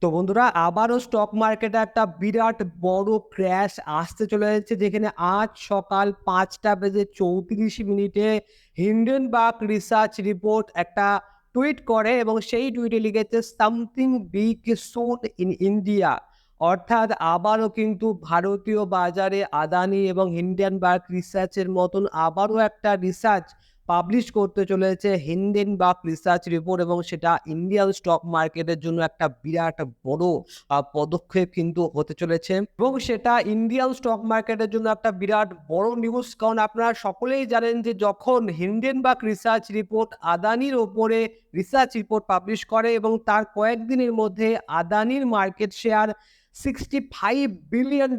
তো বন্ধুরা আবারও স্টক মার্কেটে একটা বিরাট বড় ক্র্যাশ আসতে চলে যাচ্ছে, যেখানে আজ সকাল 5টা বেজে 34 মিনিটে হিন্ডেনবার্গ রিসার্চ রিপোর্ট একটা টুইট করে এবং সেই টুইটে লিখেছে something big soon in India. অর্থাৎ আবারও কিন্তু ভারতীয় বাজারে আদানি এবং হিন্ডেনবার্গ রিসার্চের মতন আবারও একটা রিসার্চ পাবলিশ করতে চলেছে হিন্ডেনবার্গ রিসার্চ রিপোর্ট, এবং সেটা ইন্ডিয়ান স্টক মার্কেটের জন্য একটা বিরাট বড় পদক্ষেপ কিন্তু হতে চলেছে, এবং সেটা ইন্ডিয়ান স্টক মার্কেটের জন্য একটা বিরাট বড় নিউজ। কারণ আপনারা সকলেই জানেন যে যখন হিন্ডেনবার্গ রিসার্চ রিপোর্ট আদানির ওপরে রিসার্চ রিপোর্ট পাবলিশ করে এবং তার কয়েকদিনের মধ্যে আদানির মার্কেট শেয়ার $65 বিলিয়ন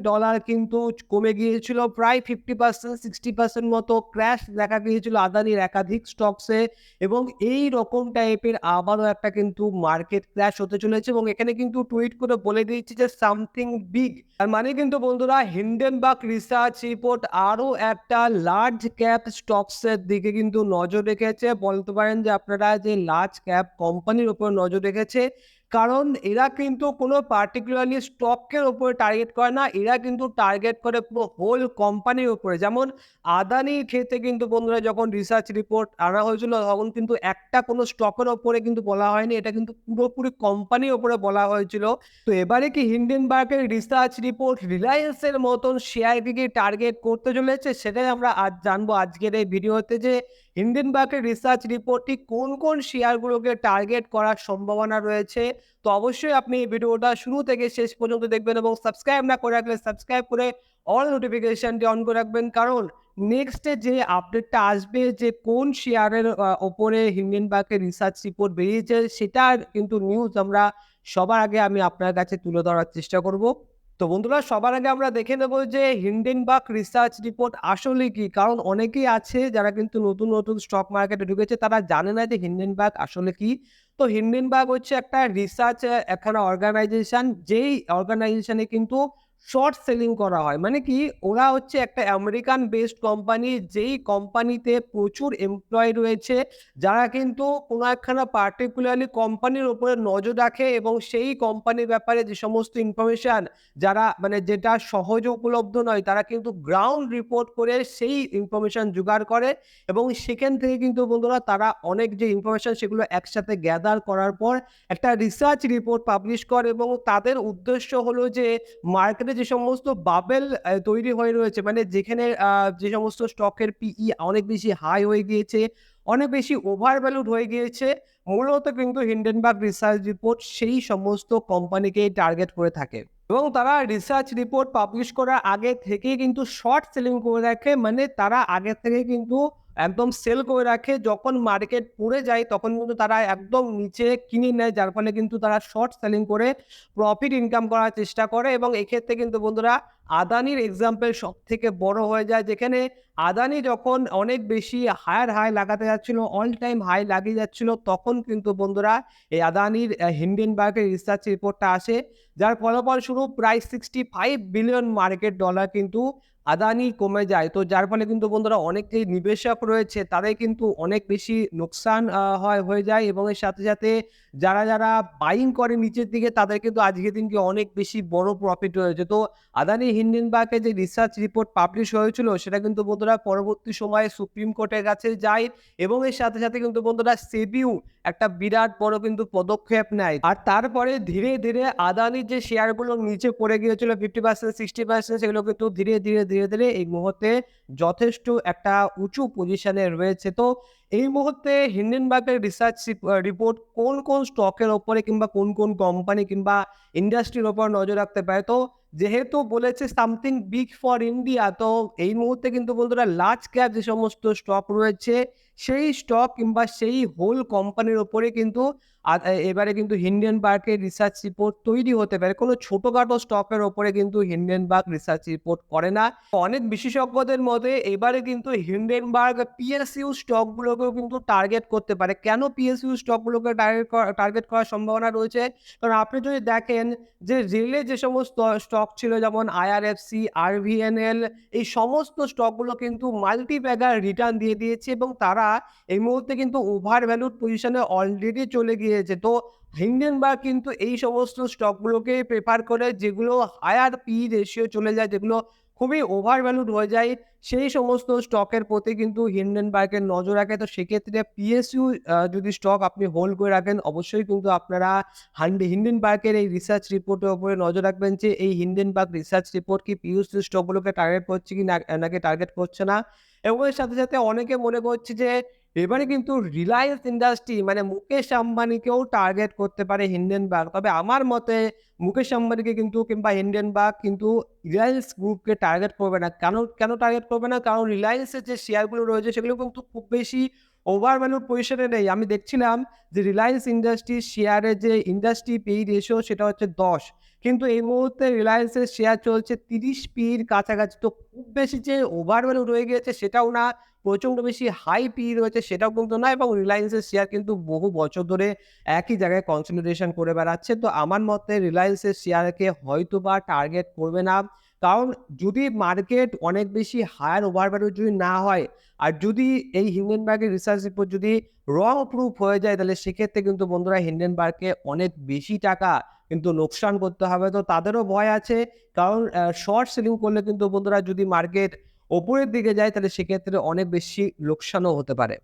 কিন্তু কমে গিয়েছিল, প্রায় 50% 60% মতো ক্র্যাশ দেখা গিয়েছিল আদানির একাধিক স্টকসে। এবং এই রকম টাইপের আবারও একটা কিন্তু মার্কেট ক্র্যাশ হতে চলেছে, এবং এখানে কিন্তু টুইট করে বলে দিয়েছে যে সামথিং বিগ। তার মানে কিন্তু বন্ধুরা হিন্ডেনবার্গ রিসার্চ রিপোর্ট আরও একটা লার্জ ক্যাপ স্টকসের দিকে কিন্তু নজর রেখেছে। বলতে পারেন যে আপনারা যে লার্জ ক্যাপ কোম্পানির উপর নজর রেখেছে, কারণ এরা কিন্তু কোনো পার্টিকুলারলি স্টকের উপরে টার্গেট করে না, এরা কিন্তু টার্গেট করে পুরো হোল কোম্পানির উপরে। যেমন আদানির ক্ষেত্রে কিন্তু বন্ধুরা যখন রিসার্চ রিপোর্ট আনা হয়েছিল তখন কিন্তু একটা কোনো স্টকের ওপরে কিন্তু বলা হয়নি, এটা কিন্তু পুরোপুরি কোম্পানির ওপরে বলা হয়েছিল। তো এবারে কি হিন্ডেনবার্গের রিসার্চ রিপোর্ট রিলায়েন্সের মতন শেয়ারকে টার্গেট করতে চলেছে, সেটাই আমরা আজ জানবো আজকের এই ভিডিওতে, যে হিন্ডেনবার্গের রিসার্চ রিপোর্টটি কোন কোন শেয়ারগুলোকে টার্গেট করার সম্ভাবনা রয়েছে। তো অবশ্যই আপনি এই ভিডিওটা শুরু থেকে শেষ পর্যন্ত দেখবেন, এবং সাবস্ক্রাইব না করে রাখলে সাবস্ক্রাইব করে অল নোটিফিকেশনটি অন করে রাখবেন, কারণ নেক্সটে যে আপডেটটা আসবে যে কোন শেয়ারের ওপরে হিন্ডেনবার্গের রিসার্চ রিপোর্ট বেরিয়েছে, সেটার কিন্তু নিউজ আমরা সবার আগে আমি আপনার কাছে তুলে ধরার চেষ্টা করব। তো বন্ধুরা সবার আগে আমরা দেখে নেব যে হিন্ডেনবার্গ রিসার্চ রিপোর্ট আসলে কি, কারণ অনেকেই আছে যারা কিন্তু নতুন নতুন স্টক মার্কেটে ঢুকেছে, তারা জানে না যে হিন্ডেনবার্গ আসলে কি। তো হিন্ডেনবার্গ হচ্ছে একটা রিসার্চ একখানা অর্গানাইজেশন, যেই অর্গানাইজেশনে কিন্তু শর্ট সেলিং করা হয়। মানে কি, ওরা হচ্ছে একটা আমেরিকান বেসড কোম্পানি, যেই কোম্পানিতে প্রচুর এমপ্লয়ি রয়েছে, যারা কিন্তু কোনো একখানা পার্টিকুলারলি কোম্পানির উপরে নজর রাখে এবং সেই কোম্পানির ব্যাপারে যে সমস্ত ইনফরমেশন যারা মানে যেটা সহজে উপলব্ধ নয়, তারা কিন্তু গ্রাউন্ড রিপোর্ট করে সেই ইনফরমেশন জোগাড় করে, এবং সেখান থেকে কিন্তু বন্ধুরা তারা অনেক যে ইনফরমেশন সেগুলো একসাথে গ্যাদার করার পর একটা রিসার্চ রিপোর্ট পাবলিশ করে। এবং তাদের উদ্দেশ্য হলো যে মার্কেটে যে সমস্ত বাবেল তৈরি হয়ে রয়েছে, মানে যেখানে যে সমস্ত স্টকের পিই অনেক বেশি হাই হয়ে গিয়েছে, অনেক বেশি ওভার ভ্যালুড হয়ে গিয়েছে, মূলত কিন্তু হিন্ডেনবার্গ রিসার্চ রিপোর্ট সেই সমস্ত কোম্পানিকেই টার্গেট করে থাকে। এবং তারা রিসার্চ রিপোর্ট পাবলিশ করার আগে থেকেই কিন্তু শর্ট সেলিং করে রাখে, মানে তারা আগে থেকে কিন্তু একদম সেল করে রাখে। যখন মার্কেট পড়ে যায় তখন কিন্তু তারা একদম নিচে কিনে নেয়, যার ফলে কিন্তু তারা শর্ট সেলিং করে প্রফিট ইনকাম করার চেষ্টা করে। এবং এক্ষেত্রে কিন্তু বন্ধুরা আদানির এক্সাম্পল সব থেকে বড় হয়ে যায়, যেখানে আদানি যখন অনেক বেশি হায়ার হাই লাগাতে যাচ্ছিল, অল টাইম হাই লাগিয়ে যাচ্ছিল, তখন কিন্তু বন্ধুরা এই আদানির হিন্ডেনবার্গের রিসার্চ রিপোর্টটা আসে, যার ফলস্বরূপ প্রায় $65 বিলিয়ন মার্কেট ডলার কিন্তু আদানি কমে যায়। তো যার ফলে কিন্তু বন্ধুরা অনেক যে নিবেশক রয়েছে তাদের কিন্তু অনেক বেশি লোকসান হয়ে যায়, এবং এর সাথে সাথে যারা বাইং করে নিচের দিকে তাদের কিন্তু আজকের দিনকে অনেক বেশি বড় প্রফিট রয়েছে। তো আদানি হিন্ডেনবার্গের যে রিসার্চ রিপোর্ট পাবলিশ হয়েছিল সেটা কিন্তু বন্ধুরা পরবর্তী সময়ে সুপ্রিম কোর্টের কাছে যায়, এবং এর সাথে সাথে কিন্তু বন্ধুরা সেবিও একটা বিরাট বড় কিন্তু পদক্ষেপ নেয়। আর তারপরে ধীরে ধীরে আদানির যে শেয়ারগুলো নিচে পড়ে গিয়েছিল 50% 60%, সেগুলো কিন্তু ধীরে ধীরে এই মুহূর্তে যথেষ্ট একটা উঁচু পজিশনে রয়েছে। তো এই মুহূর্তে হিন্ডেনবার্গের রিসার্চ রিপোর্ট কোন কোন স্টকের ওপরে কিংবা কোন কোন কোম্পানি কিংবা ইন্ডাস্ট্রির ওপর নজর রাখতে পারে, তো যেহেতু বলেছে সামথিং বিগ ফর ইন্ডিয়া, তো এই মুহূর্তে কিন্তু বন্ধুরা লার্জ ক্যাপ যে সমস্ত স্টক রয়েছে সেই স্টক কিংবা সেই হোল কোম্পানির ওপরে কিন্তু এবারে কিন্তু হিন্ডেনবার্গের রিসার্চ রিপোর্ট তৈরি হতে পারে। কোনো ছোটখাটো স্টকের ওপরে কিন্তু হিন্ডেনবার্গ রিসার্চ রিপোর্ট করে না। অনেক বিশেষজ্ঞদের মতে এবারে কিন্তু হিন্ডেনবার্গ পিএসইউ স্টকগুলোকেও কিন্তু টার্গেট করতে পারে। কেন পিএসইউ স্টকগুলোকে টার্গেট করার সম্ভাবনা রয়েছে? কারণ আপনি যদি দেখেন যে রেলে যে সমস্ত স্টক ছিল, যেমন আইআরএফসি, আরভিএনএল, এই সমস্ত স্টকগুলো কিন্তু মাল্টি ব্যাগার রিটার্ন দিয়ে দিয়েছে, এবং তারা এই মুহূর্তে কিন্তু ওভার ভ্যালুড পজিশনে অলরেডি চলে গিয়েছে। গিয়েছে। তো হিন্ডেনবার্গ কিন্তু এই সমস্ত স্টকগুলোকে প্রেফার করে যেগুলো হায়ার পি রেশিও চলে যায়, যেগুলো খুবই ওভার ভ্যালুড হয়ে যায়, সেই সমস্ত স্টকের প্রতি কিন্তু হিন্ডেনবার্গের নজর রাখে। তো সেক্ষেত্রে পিএসইউ যদি স্টক আপনি হোল্ড করে রাখেন, অবশ্যই কিন্তু আপনারা হিন্ডেনবার্গের এই রিসার্চ রিপোর্টের উপরে নজর রাখবেন যে এই হিন্ডেনবার্গ রিসার্চ রিপোর্ট কি পিএসইউ স্টকগুলোকে টার্গেট করছে কি নাকি টার্গেট করছে না। এবং এর সাথে, সাথে অনেকে মনে করছে যে এবারে কিন্তু রিলায়েন্স ইন্ডাস্ট্রি মানে মুকেশ আম্বানিকেও টার্গেট করতে পারে হিন্ডেনবার্গ। তবে আমার মতে মুকেশ আম্বানিকে কিন্তু কিংবা হিন্ডেনবার্গ কিন্তু রিলায়েন্স গ্রুপকে টার্গেট করবে না। কেন টার্গেট করবে না? কারণ রিলায়েন্সের যে শেয়ারগুলো রয়েছে সেগুলো কিন্তু খুব বেশি ওভার ভ্যালুড পজিশনে নেই। আমি দেখছিলাম যে রিলায়েন্স ইন্ডাস্ট্রির শেয়ারের যে ইন্ডাস্ট্রি পি রেশিও সেটা হচ্ছে ১০। কিন্তু এই মুহূর্তে রিলায়েন্সের শেয়ার চলছে ৩০ পির কাছাকাছি। তো খুব বেশি যে ওভার ভ্যালু রয়ে গিয়েছে সেটাও না, প্রচণ্ড বেশি হাই পি রয়েছে সেটাও কিন্তু না, এবং রিলায়েন্সের শেয়ার কিন্তু বহু বছর ধরে একই জায়গায় কনসলিডেশন করে বেড়াচ্ছে। তো আমার মতে রিলায়েন্সের শেয়ারকে হয়তোবা টার্গেট করবে না। কারণ যদি মার্কেট অনেক বেশি হায়ার ওভার ভ্যালু যদি না হয়, আর যদি এই হিন্ডেনবার্গের রিসার্চ রিপোর্ট যদি রং প্রুফ হয়ে যায়, তাহলে সেক্ষেত্রে কিন্তু বন্ধুরা হিন্ডেনবার্গকে অনেক বেশি টাকা কিন্তু লোকসান করতে হবে। তো তাদেরও ভয় আছে, কারণ শর্ট সেলিং করলে কিন্তু বন্ধুরা যদি মার্কেট ওপরের দিকে যায় তাহলে সেক্ষেত্রে অনেক বেশি লোকসানও হতে পারে।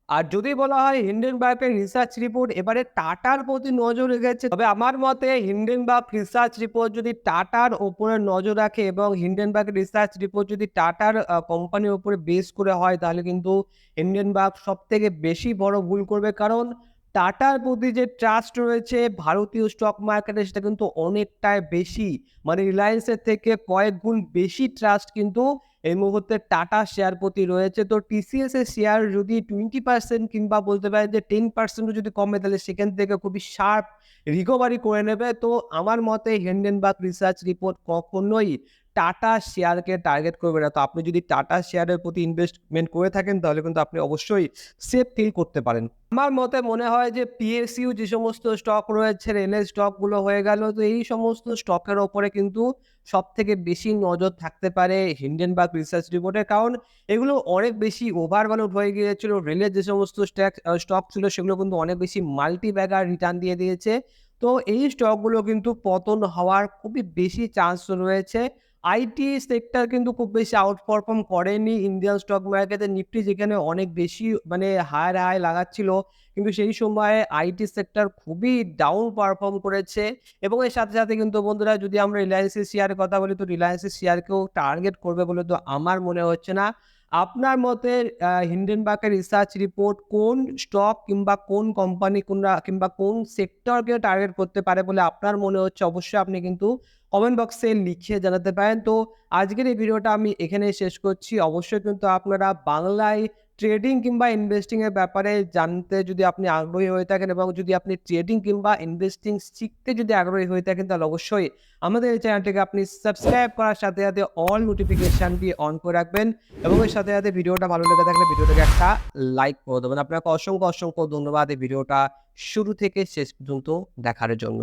আর যদি বলা হয় হিন্ডেনবার্গের রিসার্চ রিপোর্ট এবারে টাটার প্রতি নজর রেখেছে, তবে আমার মতে হিন্ডেনবার্গ রিসার্চ রিপোর্ট যদি টাটার উপরে নজর রাখে এবং হিন্ডেনবার্গ রিসার্চ রিপোর্ট যদি টাটার কোম্পানির উপরে বেস করে হয়, তাহলে কিন্তু হিন্ডেনবার্গ সবথেকে বেশি বড় ভুল করবে। কারণ টাটার প্রতি যে ট্রাস্ট রয়েছে ভারতীয় স্টক মার্কেটে সেটা কিন্তু অনেকটাই বেশি। মানে রিলায়েন্সের থেকে কয়েক গুণ বেশি ট্রাস্ট কিন্তু এই মুহূর্তে টাটা শেয়ার প্রতি রয়েছে। তো টিসিএস এর শেয়ার যদি 20% কিংবা বলতে পারেন যে 10% ও যদি কমে, তাহলে সেখান থেকে খুবই শার্প রিকভারি করে নেবে। তো আমার মতে হিন্ডেনবার্গ রিসার্চ রিপোর্ট কখনোই টাটা শেয়ারকে টার্গেট করবে না। তো আপনি যদি টাটা শেয়ারের প্রতি ইনভেস্টমেন্ট করে থাকেন তাহলে কিন্তু আপনি অবশ্যই সেফ ফিল করতে পারেন। আমার মতে মনে হয় যে পিএসইউ যে সমস্ত স্টক রয়েছে, রেলের স্টকগুলো হয়ে গেল, তো এই সমস্ত স্টকের ওপরে কিন্তু সবথেকে বেশি নজর থাকতে পারে হিন্ডেনবার্গ রিসার্চ রিপোর্টের। কারণ এগুলো অনেক বেশি ওভার ভ্যালুড হয়ে গিয়েছিল। রেলের যে সমস্ত স্টক ছিল সেগুলো কিন্তু অনেক বেশি মাল্টি ব্যাগার রিটার্ন দিয়ে দিয়েছে। তো এই স্টকগুলো কিন্তু পতন হওয়ার খুবই বেশি চান্স রয়েছে। আইটি সেক্টর কিন্তু খুব বেশি আউট পারফর্ম করেনি ইন্ডিয়ান স্টক মার্কেটে। নিফটি যেখানে অনেক বেশি মানে হায়ার হাই লাগাচ্ছিল, কিন্তু সেই সময়ে আইটি সেক্টর খুবই ডাউন পারফর্ম করেছে। এবং এর সাথে, সাথে কিন্তু বন্ধুরা যদি আমরা রিলায়েন্সের শেয়ারের কথা বলি, তো রিলায়েন্সের শেয়ারকেও টার্গেট করবে বলে তো আমার মনে হচ্ছে না। আপনার মতে হিন্ডেনবার্গের রিসার্চ রিপোর্ট কোন স্টক কিংবা কোন কোম্পানি কিংবা কোন সেক্টরকে টার্গেট করতে পারে বলে আপনার মনে হচ্ছে? অবশ্যই আপনি কিন্তু কমেন্ট বক্সে লিখে জানাতে পারেন। তো আজকের এই ভিডিওটা আমি এখানেই শেষ করছি। অবশ্যই কিন্তু আপনারা বাংলায় ট্রেডিং কিংবা ইনভেস্টিং এর ব্যাপারে জানতে যদি আপনি আগ্রহী হয়ে থাকেন এবং যদি আপনি ট্রেডিং কিংবা ইনভেস্টিং শিখতে যদি আগ্রহী হয়ে থাকেন, তাহলে অবশ্যই আমাদের এই চ্যানেলটিকে আপনি সাবস্ক্রাইব করার সাথে, সাথে অল নোটিফিকেশনটি অন করে রাখবেন এবং এর সাথে, সাথে ভিডিওটা ভালো লেগে থাকলে ভিডিওটাকে একটা লাইক করে দেবেন। আপনাকে অসংখ্য, অসংখ্য ধন্যবাদ এই ভিডিওটা শুরু থেকে শেষ পর্যন্ত দেখার জন্য।